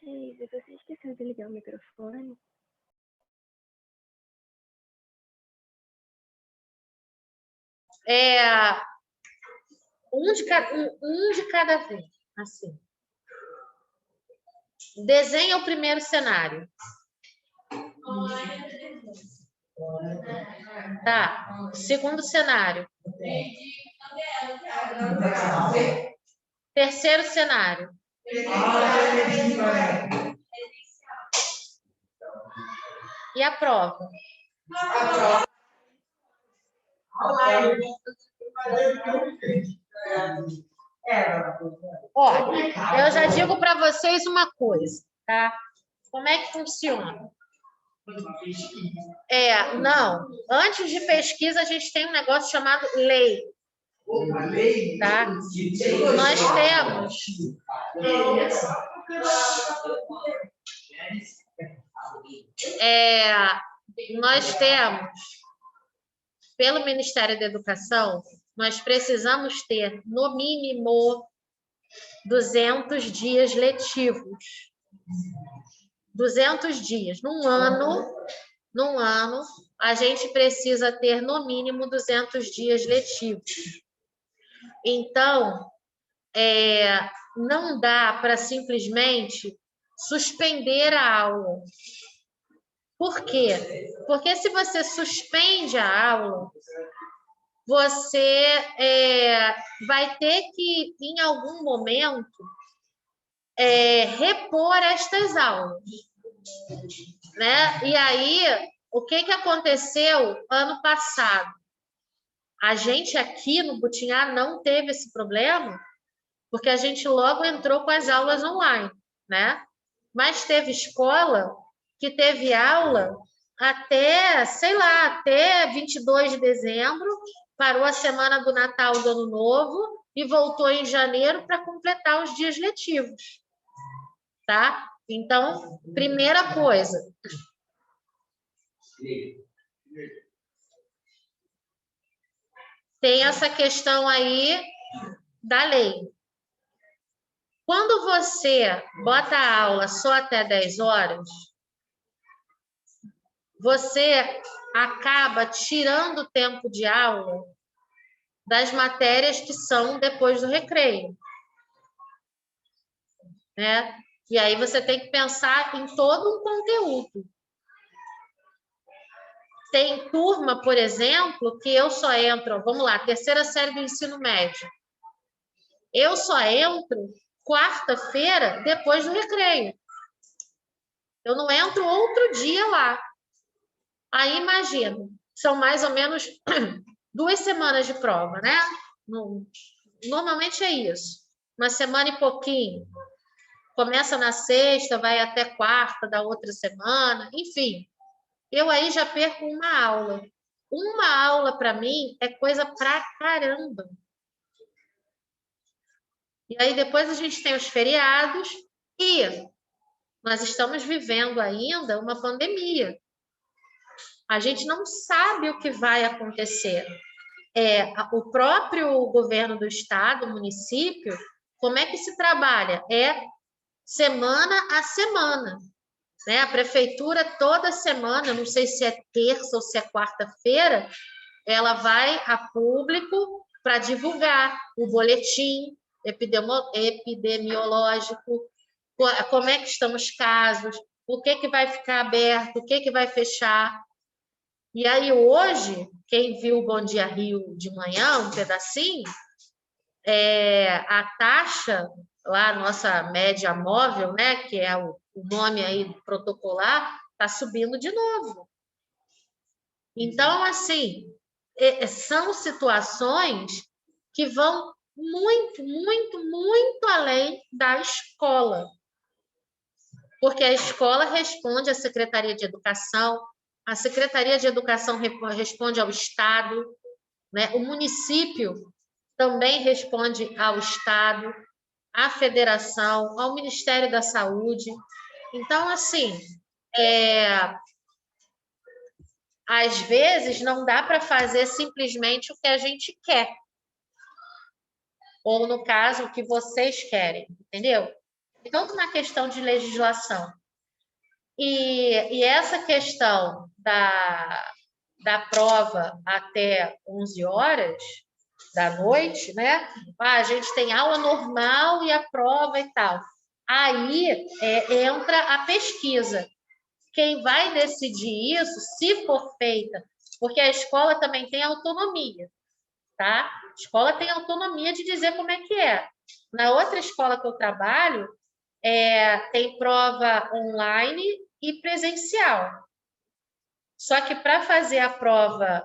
Geise, você esqueceu de ligar o microfone? Um de cada vez, assim. Desenha o primeiro cenário. Tá. Segundo cenário. Terceiro cenário. E a prova? Olha, eu já digo para vocês uma coisa, tá? Como é que funciona? Não. Antes de pesquisa, a gente tem um negócio chamado lei. Tá? Nós temos, pelo Ministério da Educação, nós precisamos ter, no mínimo, 200 dias letivos. 200 dias. Num ano, a gente precisa ter, no mínimo, 200 dias letivos. Então, não dá para simplesmente suspender a aula. Por quê? Porque se você suspende a aula, você vai ter que, em algum momento, repor estas aulas. Né? E aí, o que aconteceu ano passado? A gente aqui no Butinhá não teve esse problema, porque a gente logo entrou com as aulas online, né? Mas teve escola que teve aula até, sei lá, até 22 de dezembro, parou a semana do Natal, do Ano Novo, e voltou em janeiro para completar os dias letivos, tá? Então, primeira coisa, tem essa questão aí da lei. Quando você bota a aula só até 10 horas, você acaba tirando o tempo de aula das matérias que são depois do recreio. Né? E aí você tem que pensar em todo um conteúdo. Tem turma, por exemplo, que eu só entro, vamos lá, terceira série do ensino médio. Eu só entro quarta-feira depois do recreio. Eu não entro outro dia lá. Aí, imagina, são mais ou menos 2 semanas de prova, né? Normalmente é isso. Uma semana e pouquinho. Começa na sexta, vai até quarta da outra semana, enfim. Eu aí já perco uma aula. Uma aula, para mim, é coisa pra caramba. E aí depois a gente tem os feriados e nós estamos vivendo ainda uma pandemia. A gente não sabe o que vai acontecer. O próprio governo do estado, o município, como é que se trabalha? É semana a semana. Né? A prefeitura, toda semana, não sei se é terça ou se é quarta-feira, ela vai a público para divulgar o boletim epidemiológico, como é que estão os casos, o que vai ficar aberto, o que vai fechar. E aí, hoje, quem viu o Bom Dia Rio de manhã, um pedacinho, a taxa, lá, nossa média móvel, né, que é o nome aí protocolar, está subindo de novo. Então, assim, são situações que vão muito, muito, muito além da escola. Porque a escola responde à Secretaria de Educação, a Secretaria de Educação responde ao Estado, né? O município também responde ao Estado, à Federação, ao Ministério da Saúde. Então, assim, às vezes não dá para fazer simplesmente o que a gente quer. Ou, no caso, o que vocês querem, entendeu? Tanto na questão de legislação. E essa questão da prova até 11 horas da noite, né? A gente tem aula normal e a prova e tal. Aí entra a pesquisa. Quem vai decidir isso, se for feita, porque a escola também tem autonomia, tá? A escola tem autonomia de dizer como é que é. Na outra escola que eu trabalho, tem prova online e presencial. Só que para fazer a prova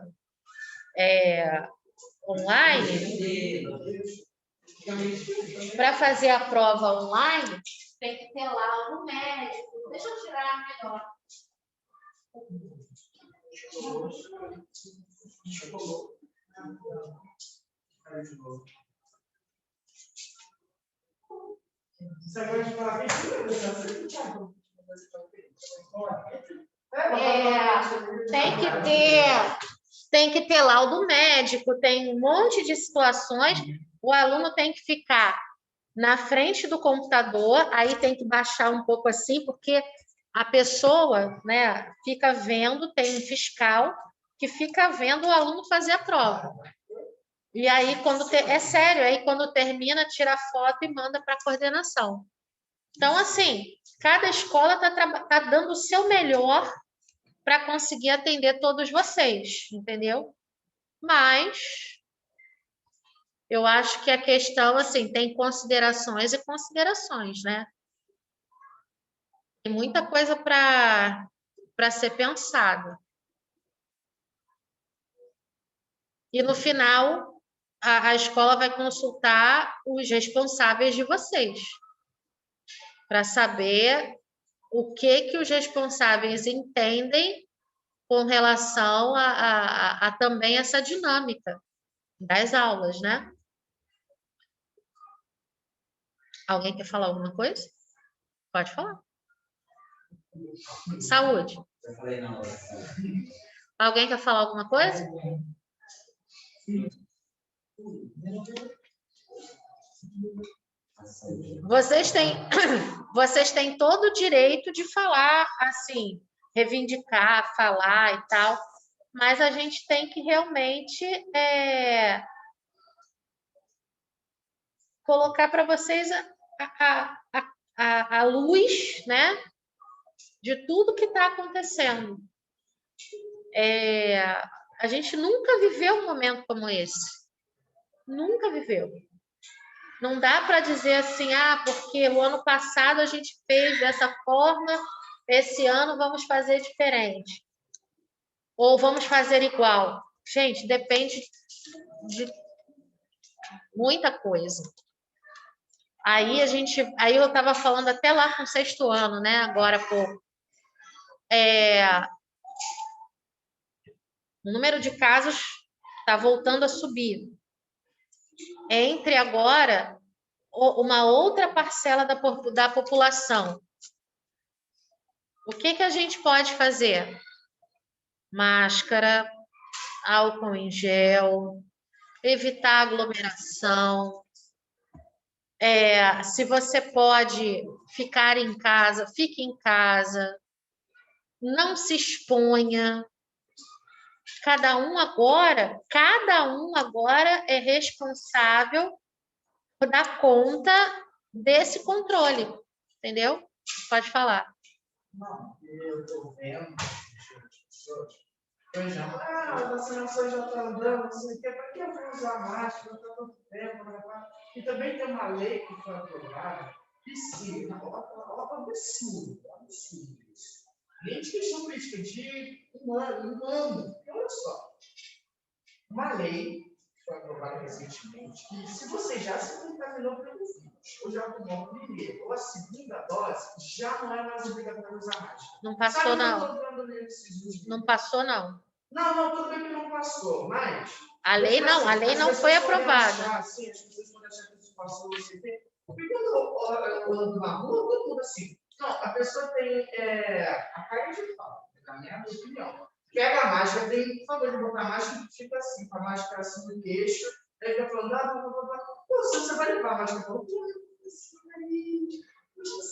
online, tem que ter laudo médico. Deixa eu tirar melhor. Tem que ter laudo médico, tem um monte de situações. O aluno tem que ficar na frente do computador, aí tem que baixar um pouco assim, porque a pessoa, né, fica vendo, tem um fiscal que fica vendo o aluno fazer a prova. E aí, é sério, aí quando termina, tira foto e manda para a coordenação. Então, assim, cada escola tá dando o seu melhor para conseguir atender todos vocês, entendeu? Mas eu acho que a questão, assim, tem considerações e considerações, né? Tem muita coisa para ser pensado. E no final, a escola vai consultar os responsáveis de vocês para saber o que os responsáveis entendem com relação a também essa dinâmica das aulas, né? Alguém quer falar alguma coisa? Pode falar. Saúde. Alguém quer falar alguma coisa? Vocês têm todo o direito de falar, assim, reivindicar, falar e tal, mas a gente tem que realmente colocar para vocês a luz, né, de tudo que está acontecendo. A gente nunca viveu um momento como esse. Nunca viveu. Não dá para dizer assim, porque o ano passado a gente fez dessa forma, esse ano vamos fazer diferente. Ou vamos fazer igual. Gente, depende muita coisa. Aí eu estava falando até lá com o 6º ano, né? Agora há pouco. O número de casos está voltando a subir. Entre agora uma outra parcela da população. O que a gente pode fazer? Máscara, álcool em gel, evitar aglomeração. Se você pode ficar em casa, fique em casa. Não se exponha. Cada um agora é responsável por dar conta desse controle, entendeu? Pode falar. Não, eu estou vendo as pessoas, por exemplo, a vacinação já está andando, não sei o quê, para que eu vou usar máscara, está tanto tempo, e também tem uma lei que foi aprovada, que sim, absurdo isso. Nem de questão política, de um ano, olha só, uma lei que foi aprovada recentemente, que se você já se contaminou pelo vírus, ou já tomou a primeira ou a segunda dose, já não é mais obrigatório usar máscara. Não passou, não. Não passou, não. Não, tudo bem que não passou, mas... A lei não foi aprovada. Sim, as pessoas podem achar que isso passou, porque quando eu ando na rua, todo mundo assim. Não, a pessoa tem a cara de pau, na minha opinião. Pega a máscara, tem, por favor, de botar a máscara, fica assim, com a máscara assim no queixo, aí fica falando, pô, se você vai levar a máscara para o túnel,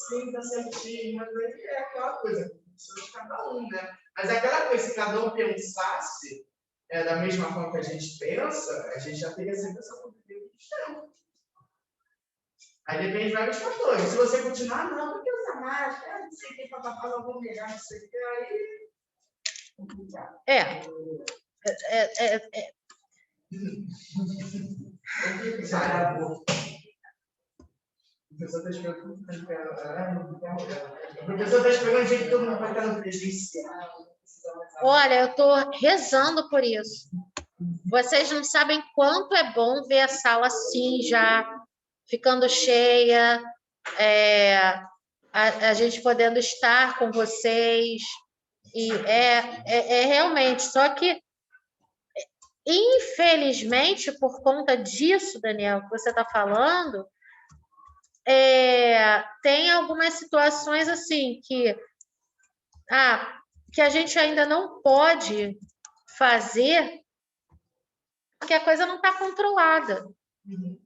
sim, tá certinho, mas aí é aquela coisa, de cada um, né? Mas aquela coisa, se cada um pensasse da mesma forma que a gente pensa, a gente já teria sempre essa possibilidade de tempo. Aí depende de vários fatores. Se você continuar, não, porque usa máscara, não sei o que, papapá, não vou negar, não sei o que, aí... O professor está esperando que todo mundo vai estar no presencial. Olha, eu estou rezando por isso. Vocês não sabem quanto é bom ver a sala assim já, ficando cheia, a gente podendo estar com vocês. E realmente, só que, infelizmente, por conta disso, Daniel, que você está falando, tem algumas situações assim que a gente ainda não pode fazer porque a coisa não está controlada,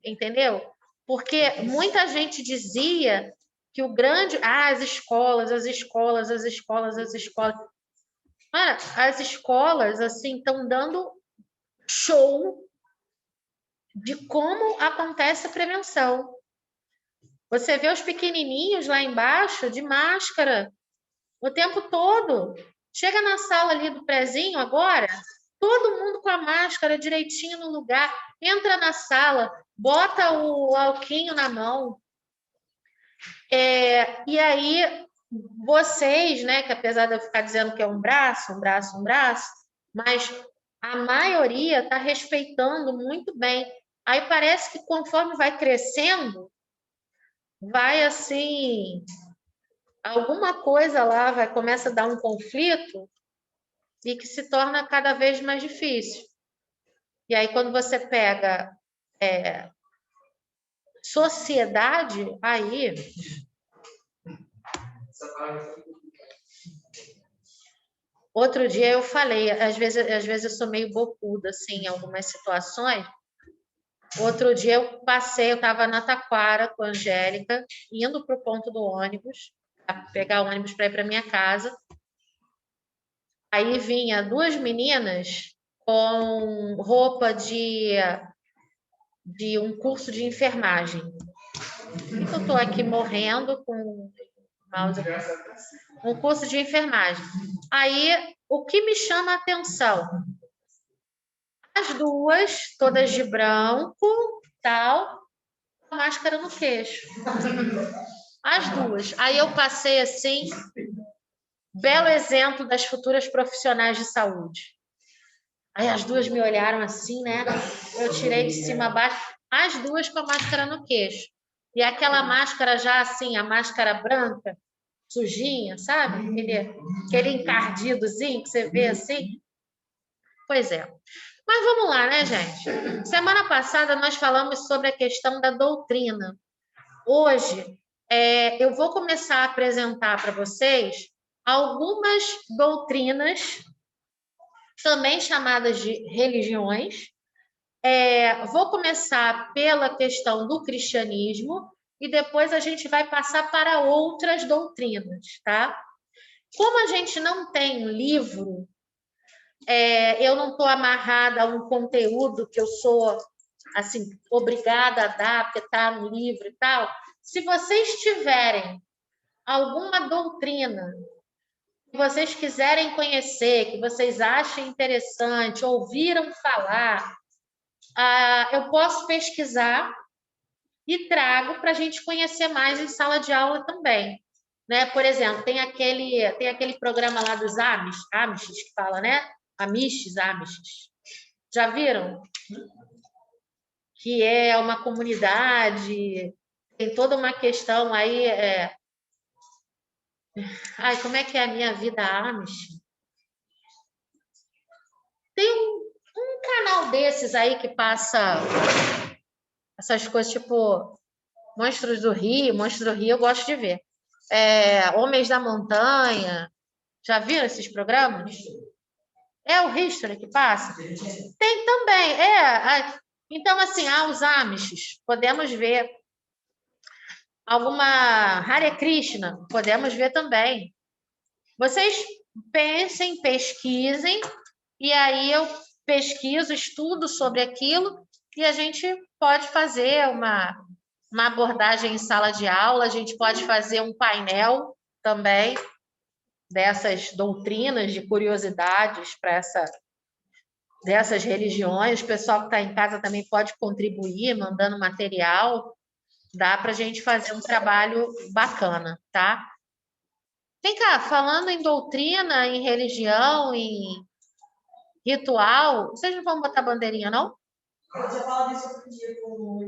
entendeu? Porque muita gente dizia que o grande... as escolas. Mano, as escolas, assim, estão dando show de como acontece a prevenção. Você vê os pequenininhos lá embaixo de máscara o tempo todo. Chega na sala ali do prezinho agora, todo mundo com a máscara direitinho no lugar. Entra na sala, bota o alquinho na mão. E aí, vocês, né, que apesar de eu ficar dizendo que é um braço, mas a maioria está respeitando muito bem. Aí parece que conforme vai crescendo, vai assim, alguma coisa lá começa a dar um conflito e que se torna cada vez mais difícil. E aí, quando você pega sociedade, aí... Outro dia eu falei, às vezes eu sou meio bocuda, assim, em algumas situações. Outro dia eu estava na Taquara com a Angélica, indo para o ponto do ônibus, para pegar o ônibus para ir para minha casa. Aí vinha 2 meninas com roupa de um curso de enfermagem. Eu estou aqui morrendo com um curso de enfermagem. Aí, o que me chama a atenção? As 2, todas de branco, tal, com máscara no queixo. As 2. Aí eu passei assim, belo exemplo das futuras profissionais de saúde. Aí as 2 me olharam assim, né? Eu tirei de cima a baixo. as duas com a máscara no queixo. E aquela máscara já assim, a máscara branca, sujinha, sabe? Aquele encardidozinho que você vê assim. Pois é. Mas vamos lá, né, gente? Semana passada nós falamos sobre a questão da doutrina. Hoje, eu vou começar a apresentar para vocês algumas doutrinas, também chamadas de religiões. Vou começar pela questão do cristianismo e depois a gente vai passar para outras doutrinas, tá? Como a gente não tem um livro, eu não estou amarrada a um conteúdo que eu sou assim obrigada a dar, porque está no livro e tal. Se vocês tiverem alguma doutrina que vocês quiserem conhecer, que vocês achem interessante, ouviram falar, eu posso pesquisar e trago para a gente conhecer mais em sala de aula também. Né? Por exemplo, tem aquele programa lá dos Amish que fala, né? Amish. Já viram? Que é uma comunidade, tem toda uma questão aí. Ai, como é que é a minha vida Amish? Tem um canal desses aí que passa essas coisas tipo Monstros do Rio eu gosto de ver. Homens da Montanha. Já viram esses programas? É o History que passa? Tem também. Então, assim, os Amishes, podemos ver. Alguma Hare Krishna, podemos ver também. Vocês pensem, pesquisem, e aí eu pesquiso, estudo sobre aquilo, e a gente pode fazer uma abordagem em sala de aula, a gente pode fazer um painel também dessas doutrinas, de curiosidades para dessas religiões. O pessoal que está em casa também pode contribuir, mandando material. Dá para a gente fazer um trabalho bacana, tá? Vem cá, falando em doutrina, em religião, em ritual, vocês não vão botar bandeirinha, não? Eu já falava disso outro dia com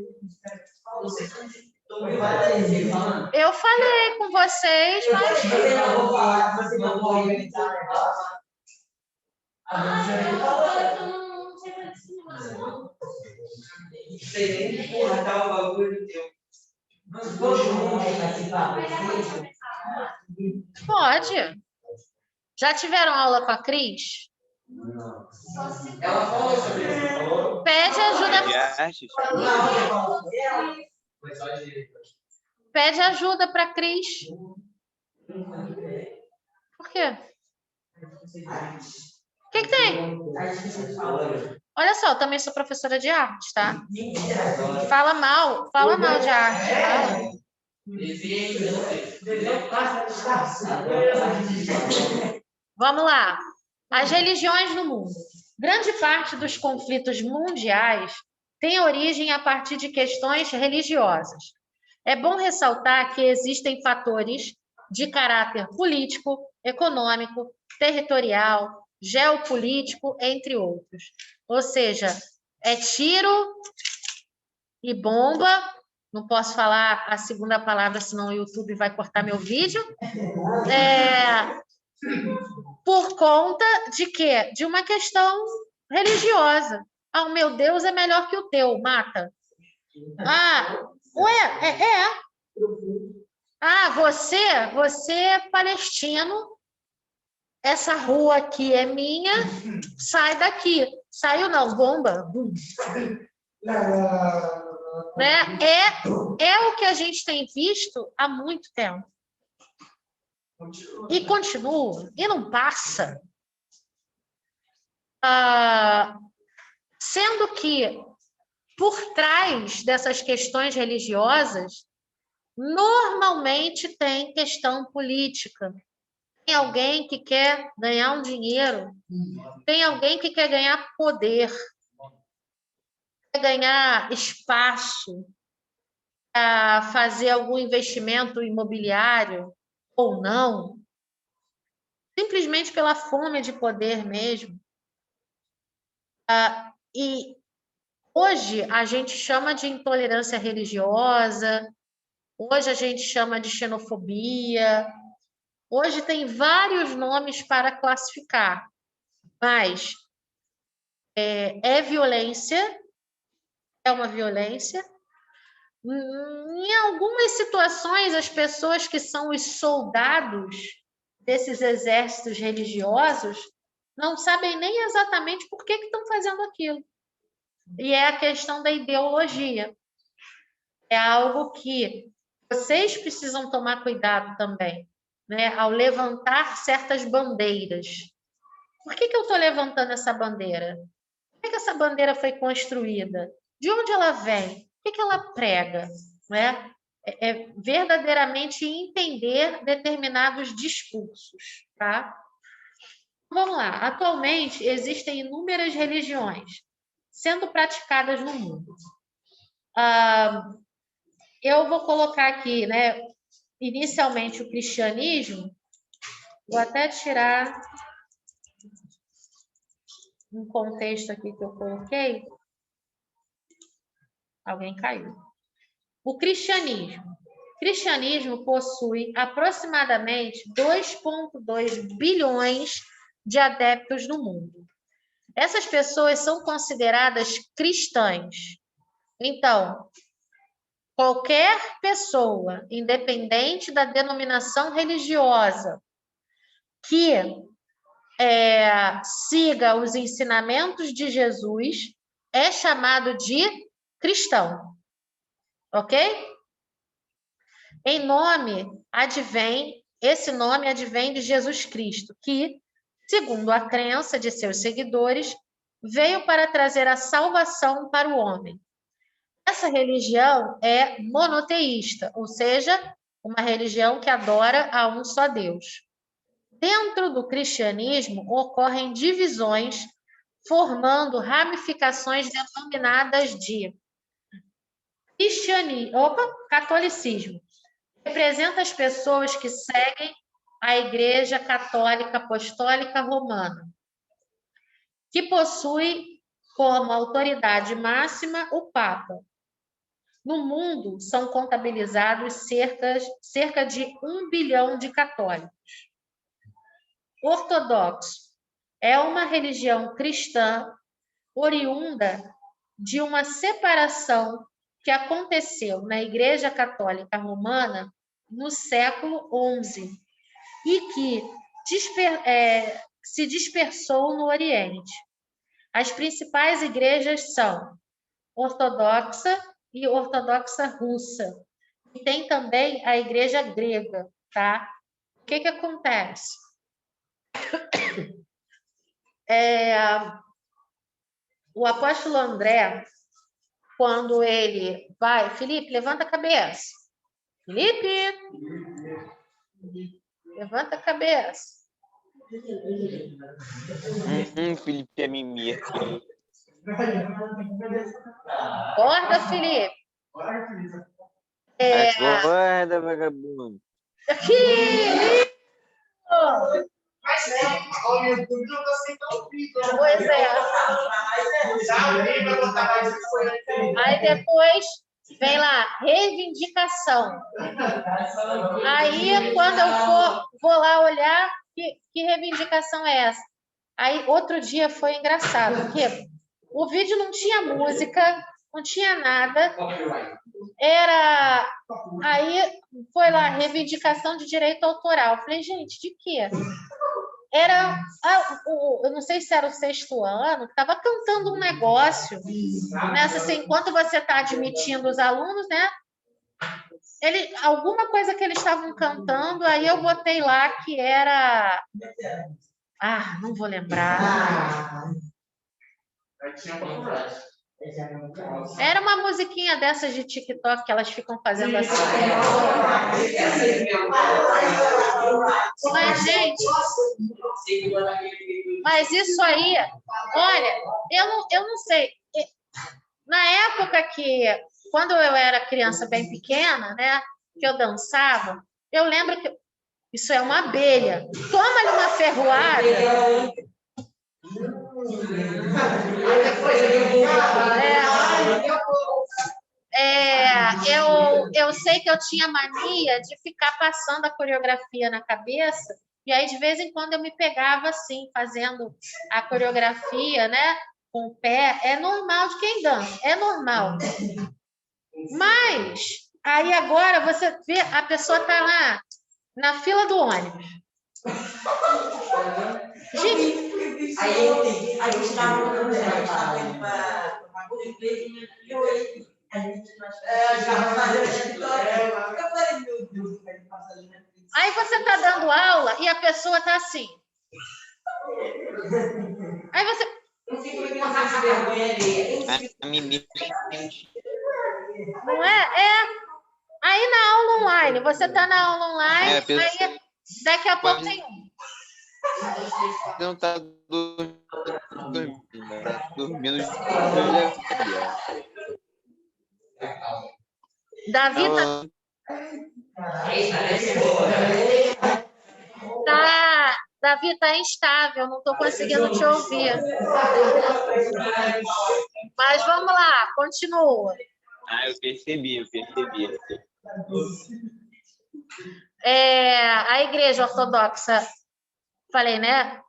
Eu falei com vocês, mas... Eu vou falar, você não vou inventar negócio. Não sei nem porra, tá o bagulho teu. Mas todo mundo vai participar. Pode. Já tiveram aula com a Cris? Não. Ela falou sobre isso. Pede ajuda. Pede ajuda para a Cris. Por quê? O que tem? Olha só, eu também sou professora de arte, tá? Fala mal de arte. Fala. Vamos lá. As religiões no mundo. Grande parte dos conflitos mundiais tem origem a partir de questões religiosas. É bom ressaltar que existem fatores de caráter político, econômico, territorial, geopolítico, entre outros. Ou seja, é tiro e bomba. Não posso falar a segunda palavra, senão o YouTube vai cortar meu vídeo. Por conta de quê? De uma questão religiosa. O meu Deus é melhor que o teu, mata. Você é palestino, essa rua aqui é minha, sai daqui. Saiu não, bomba. Né? É o que a gente tem visto há muito tempo. E continua, e não passa. Sendo que, por trás dessas questões religiosas, normalmente tem questão política. Tem alguém que quer ganhar um dinheiro, tem alguém que quer ganhar poder, quer ganhar espaço para fazer algum investimento imobiliário ou não, simplesmente pela fome de poder mesmo. E Hoje a gente chama de intolerância religiosa, hoje a gente chama de xenofobia, hoje tem vários nomes para classificar, mas é violência, é uma violência. Em algumas situações, as pessoas que são os soldados desses exércitos religiosos não sabem nem exatamente por que estão fazendo aquilo. E é a questão da ideologia. É algo que vocês precisam tomar cuidado também, né? Ao levantar certas bandeiras. Por que eu estou levantando essa bandeira? Como é que essa bandeira foi construída? De onde ela vem? O que ela prega? Né? É verdadeiramente entender determinados discursos. Tá? Vamos lá. Atualmente, existem inúmeras religiões sendo praticadas no mundo. Eu vou colocar aqui, né, inicialmente o cristianismo. Vou até tirar um contexto aqui que eu coloquei. Alguém caiu. O cristianismo possui aproximadamente 2,2 bilhões de adeptos no mundo. Essas pessoas são consideradas cristãs. Então, qualquer pessoa, independente da denominação religiosa, que siga os ensinamentos de Jesus, é chamado de cristão. Ok? Esse nome advém de Jesus Cristo, que, segundo a crença de seus seguidores, veio para trazer a salvação para o homem. Essa religião é monoteísta, ou seja, uma religião que adora a um só Deus. Dentro do cristianismo ocorrem divisões, formando ramificações denominadas de catolicismo. Representa as pessoas que seguem a Igreja Católica Apostólica Romana, que possui como autoridade máxima o Papa. No mundo, são contabilizados cerca de 1 bilhão de católicos. Ortodoxo é uma religião cristã oriunda de uma separação que aconteceu na Igreja Católica Romana no século XI e que se dispersou no Oriente. As principais igrejas são ortodoxa e ortodoxa russa. E tem também a igreja grega, tá? O que acontece? O apóstolo André, quando ele vai... Felipe, levanta a cabeça. Felipe! Levanta a cabeça. Felipe é mimimi. Acorda, Felipe. Acorda, vagabundo. Aqui! Mas o YouTube não está sendo ouvido. Pois é. Aí depois vem lá, reivindicação. Aí, quando eu vou lá olhar, que reivindicação é essa? Aí, outro dia foi engraçado, porque o vídeo não tinha música, não tinha nada. Aí, foi lá, reivindicação de direito autoral. Eu falei, gente, de quê? Eu não sei se era o 6º ano, que estava cantando um negócio, né? Assim, enquanto você está admitindo os alunos, né? Alguma coisa que eles estavam cantando, aí eu botei lá que era... não vou lembrar. Era uma musiquinha dessas de TikTok que elas ficam fazendo assim. Mas, gente, mas isso aí, olha, eu não sei. Na época quando eu era criança bem pequena, né, que eu dançava, eu lembro que isso é uma abelha. Toma-lhe uma ferroada. Eu sei que eu tinha mania de ficar passando a coreografia na cabeça, e aí, de vez em quando, eu me pegava assim, fazendo a coreografia, né? Com o pé. É normal de quem dança, é normal. Mas, aí agora, você vê, a pessoa está lá, na fila do ônibus. Gente, Aí a gente estava indo para aí você está dando aula e a pessoa está assim. Aí você... Não é? Aí na aula online, você está na aula online, aí daqui a pouco tem um. Não está dormindo. Davi Davi está instável, não estou conseguindo te ouvir. Mas vamos lá, continua. Eu percebi. A Igreja Ortodoxa, falei, né?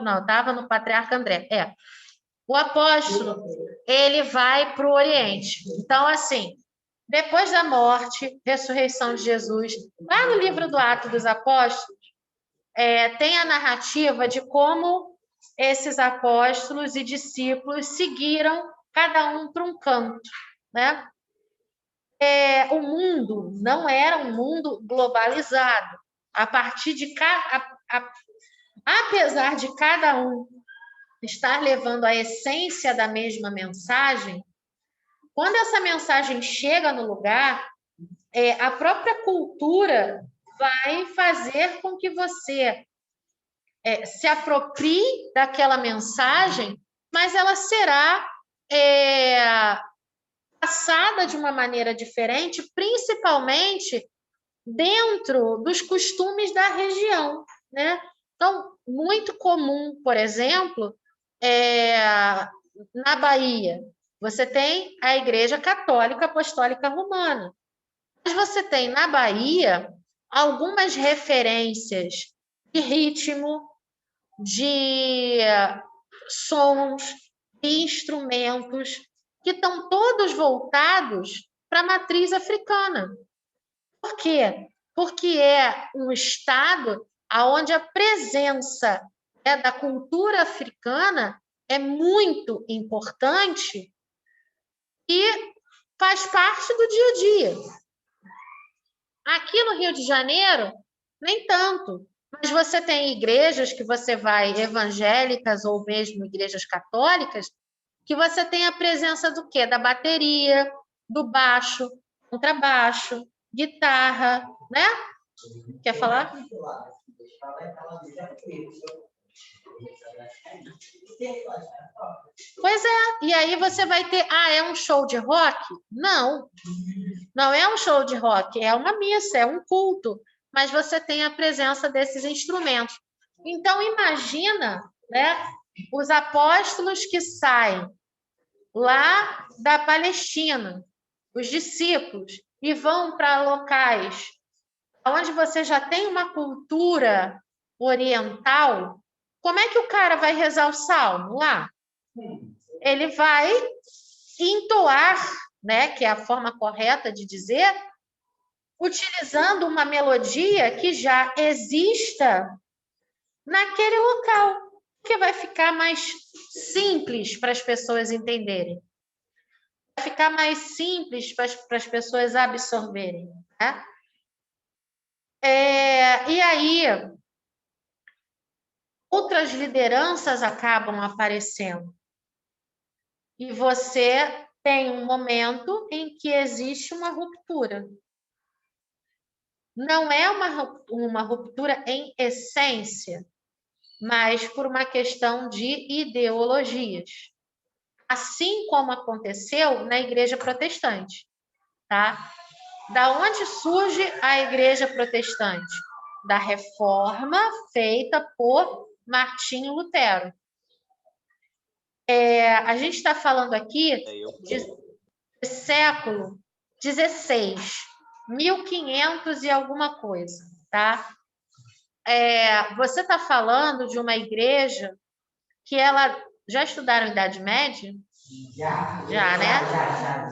Não, estava no Patriarca André. O apóstolo, ele vai para o Oriente. Então, assim, depois da morte, ressurreição de Jesus, lá no livro do Atos dos Apóstolos, tem a narrativa de como esses apóstolos e discípulos seguiram cada um para um canto, né? O mundo não era um mundo globalizado. Apesar de cada um estar levando a essência da mesma mensagem, quando essa mensagem chega no lugar, a própria cultura vai fazer com que você se aproprie daquela mensagem, mas ela será passada de uma maneira diferente, principalmente dentro dos costumes da região, né? Então, muito comum, por exemplo, na Bahia, você tem a Igreja Católica Apostólica Romana. Mas você tem na Bahia algumas referências de ritmo, de sons, de instrumentos que estão todos voltados para a matriz africana. Por quê? Porque é um estado onde a presença da cultura africana é muito importante e faz parte do dia a dia. Aqui no Rio de Janeiro, nem tanto. Mas você tem igrejas que você vai, evangélicas ou mesmo igrejas católicas, que você tem a presença do quê? Da bateria, do baixo, contrabaixo, guitarra, né? Quer falar? Pois é, e aí você vai ter, é um show de rock? Não, não é um show de rock, é uma missa, é um culto, mas você tem a presença desses instrumentos. Então, imagina, né, os apóstolos que saem lá da Palestina, os discípulos, e vão para locais onde você já tem uma cultura oriental. Como é que o cara vai rezar o salmo lá? Ele vai entoar, né, que é a forma correta de dizer, utilizando uma melodia que já exista naquele local, que vai ficar mais simples para as pessoas entenderem. Vai ficar mais simples para as pessoas absorverem, né? E aí, outras lideranças acabam aparecendo. E você tem um momento em que existe uma ruptura. Não é uma ruptura em essência, mas por uma questão de ideologias. Assim como aconteceu na Igreja Protestante, tá? Da onde surge a Igreja Protestante? Da reforma feita por Martinho Lutero. A gente está falando aqui século XVI, 1500 e alguma coisa, tá? Você está falando de uma igreja que ela... Já estudaram Idade Média? Já, né?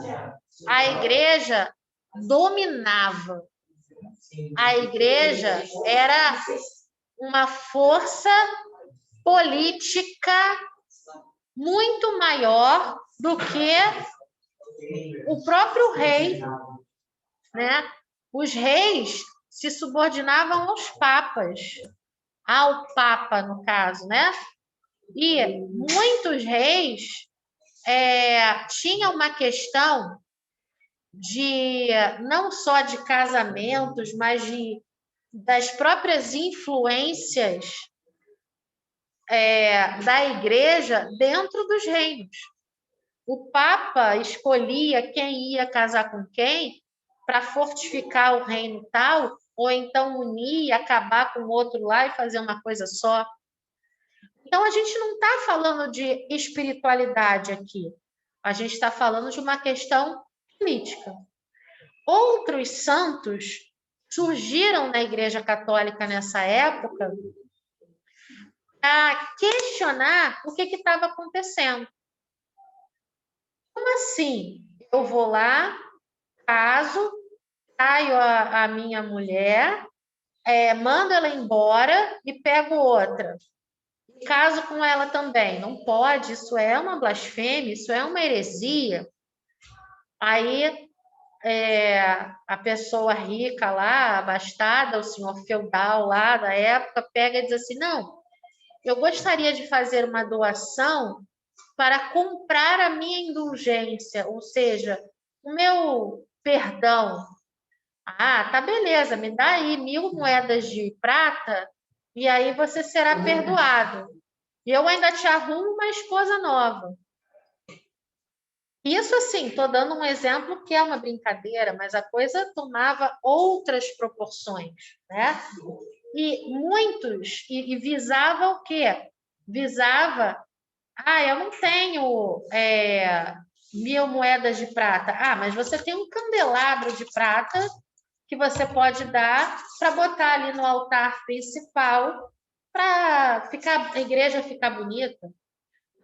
Já. A igreja dominava. A igreja era uma força política muito maior do que o próprio rei, né? Os reis se subordinavam aos papas, ao papa, no caso, né? E muitos reis tinham uma questão de não só de casamentos, mas das próprias influências da igreja dentro dos reinos. O Papa escolhia quem ia casar com quem para fortificar o reino tal, ou então unir, acabar com o outro lá e fazer uma coisa só. Então, a gente não está falando de espiritualidade aqui. A gente está falando de uma questão política. Outros santos surgiram na Igreja Católica nessa época para questionar o que estava acontecendo. Como assim? Eu vou lá, caso, traio a minha mulher, mando ela embora e pego outra. Caso com ela também. Não pode, isso é uma blasfêmia, isso é uma heresia. Aí a pessoa rica lá, abastada, o senhor feudal lá da época, pega e diz assim, não, eu gostaria de fazer uma doação para comprar a minha indulgência, ou seja, o meu perdão. Ah, tá beleza, me dá aí 1000 moedas de prata e aí você será perdoado. E eu ainda te arrumo uma esposa nova. Isso, assim, estou dando um exemplo que é uma brincadeira, mas a coisa tomava outras proporções, né? E muitos, e visava o quê? Visava, eu não tenho 1000 moedas de prata. Ah, mas você tem um candelabro de prata que você pode dar para botar ali no altar principal para a igreja ficar bonita.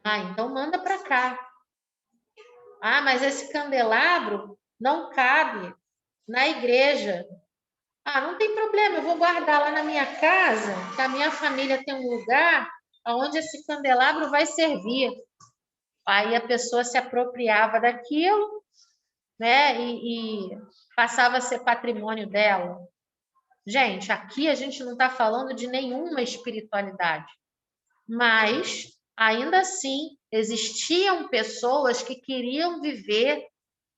Ah, então manda para cá. Ah, mas esse candelabro não cabe na igreja. Ah, não tem problema, eu vou guardar lá na minha casa, que a minha família tem um lugar onde esse candelabro vai servir. Aí a pessoa se apropriava daquilo, né, e passava a ser patrimônio dela. Gente, aqui a gente não está falando de nenhuma espiritualidade, mas ainda assim existiam pessoas que queriam viver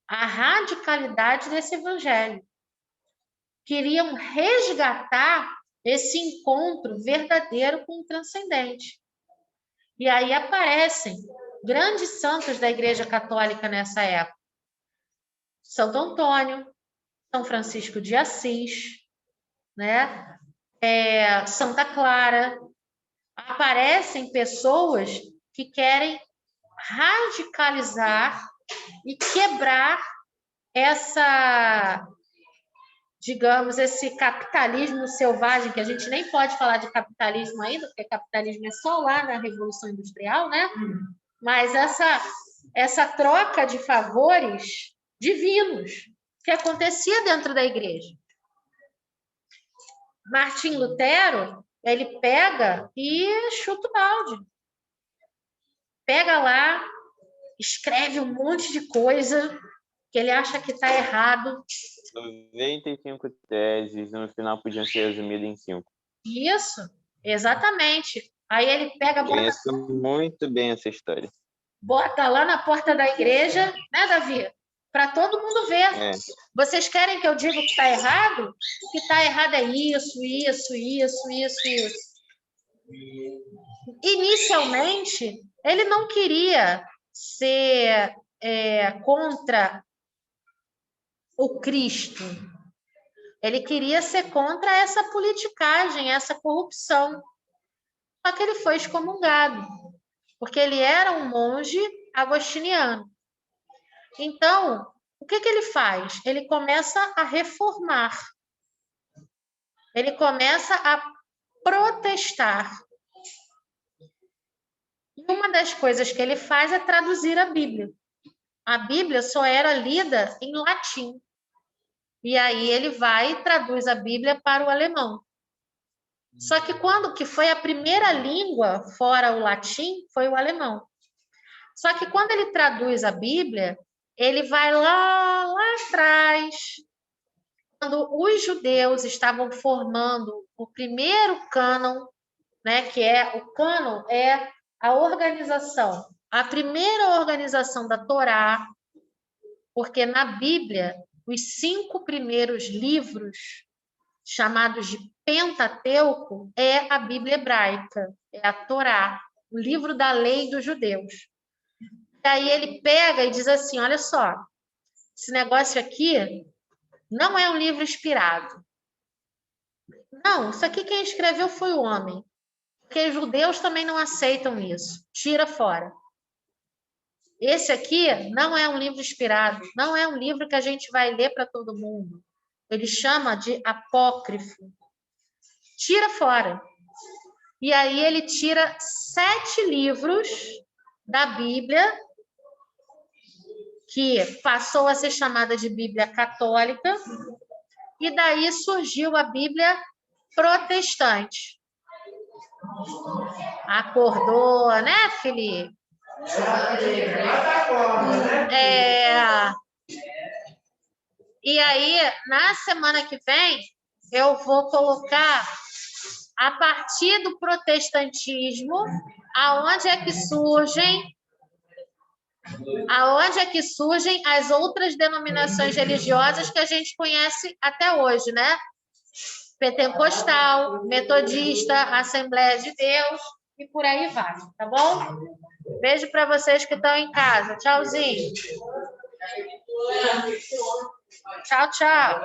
a radicalidade desse evangelho. Queriam resgatar esse encontro verdadeiro com o transcendente. E aí aparecem grandes santos da Igreja Católica nessa época. Santo Antônio, São Francisco de Assis, né? Santa Clara. Aparecem pessoas que querem radicalizar e quebrar digamos, esse capitalismo selvagem, que a gente nem pode falar de capitalismo ainda, porque capitalismo é só lá na Revolução Industrial, né? Mas essa troca de favores divinos que acontecia dentro da igreja. Martim Lutero, ele pega e chuta o balde. Pega lá, escreve um monte de coisa que ele acha que está errado. 95 teses, no final podiam ser resumidas em 5. Isso, exatamente. Aí ele pega... Conheço muito bem essa história. Bota lá na porta da igreja, né, Davi? Para todo mundo ver. Vocês querem que eu diga que está errado? O que está errado é isso. Inicialmente, ele não queria ser contra o Cristo. Ele queria ser contra essa politicagem, essa corrupção. Só que ele foi excomungado, porque ele era um monge agostiniano. Então, o que ele faz? Ele começa a reformar. Ele começa a protestar. E uma das coisas que ele faz é traduzir a Bíblia. A Bíblia só era lida em latim. E aí ele vai e traduz a Bíblia para o alemão. Só que quando que foi a primeira língua fora o latim, foi o alemão. Só que quando ele traduz a Bíblia, ele vai lá atrás, quando os judeus estavam formando o primeiro cânon, né, que é o cânon é a organização, a primeira organização da Torá, porque na Bíblia os 5 primeiros livros, chamados de Pentateuco, é a Bíblia hebraica, é a Torá, o livro da lei dos judeus. E aí ele pega e diz assim, olha só, esse negócio aqui não é um livro inspirado. Não, isso aqui quem escreveu foi o homem. Porque os judeus também não aceitam isso. Tira fora. Esse aqui não é um livro inspirado, não é um livro que a gente vai ler para todo mundo. Ele chama de apócrifo. Tira fora. E aí ele tira 7 livros da Bíblia, que passou a ser chamada de Bíblia católica, e daí surgiu a Bíblia protestante. Acordou, né, Felipe? E aí, na semana que vem, eu vou colocar, a partir do protestantismo, aonde é que surgem as outras denominações religiosas que a gente conhece até hoje, né? Pentecostal, metodista, Assembleia de Deus e por aí vai, tá bom? Beijo para vocês que estão em casa. Tchauzinho. Tchau, tchau.